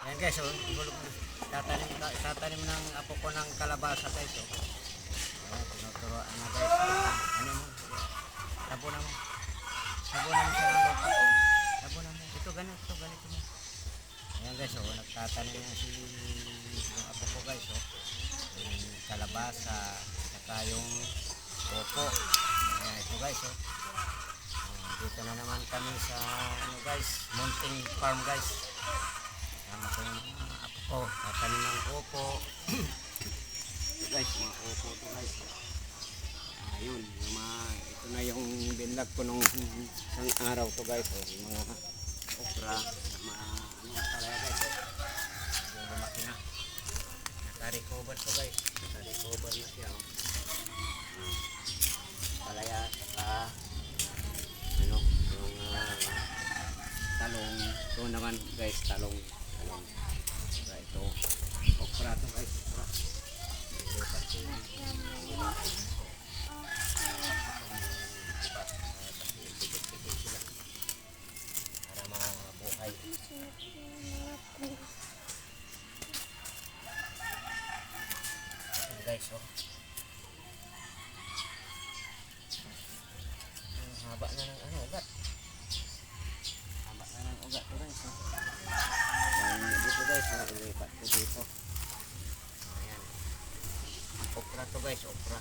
Ayan guys, oh, tatanim ng apo ko ng kalabasa guys. Oh. Ayan, tinuturoan na guys. Ano mo? Tabunan mo. Tabunan mo siya ng lupa. Tabunan mo. Ito ganito mo. Ayan guys, oh, nagtatanim na yung apo ko guys. Oh. Yung kalabasa, saka yung coco. Ayan, ito guys. Oh. Dito na naman kami sa ano guys, mountain farm guys. Sama ko yung mga apo ko, tatanim ng coco. Ito guys, mga coco to guys. Ayun, yung ito na yung binlag ko nung isang araw to guys. Yung mga okra, mga palaya guys. Yung lumaki na. Naka-recover to guys. Naka-recover na siya. Palaya, saka ano, yung talong. Ito naman guys, talong. Ito, okra to guys. Okra. Para mabuhay. Guys, oh. Haba na ng ano, ugat. Haba na ng ugat to guys. Oh. Dito guys, ilipat ko dito. Ayan. Okra to guys, okra.